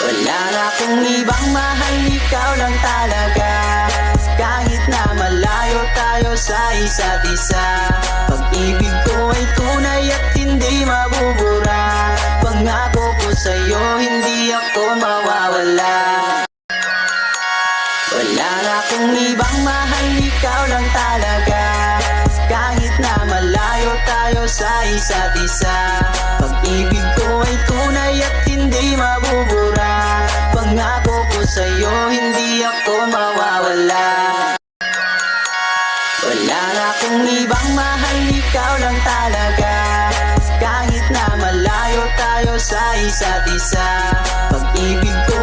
Wala na akong ibang mahal, ikaw lang talaga. Kahit na malayo tayo sa isa't isa, pag-ibig ko ay tunay at hindi mabubura. Pangako ko sa'yo, hindi ako mawawala. Wala na akong ibang mahal, ikaw lang talaga. Kahit na malayo tayo sa isa't isa, pag-ibig ko ay tunay at hindi mabubura. Pangako ko sa'yo, hindi ako mawawala. Wala na akong ibang mahal, ikaw lang talaga. Kahit na malayo tayo sa isa't isa, pag-ibig ko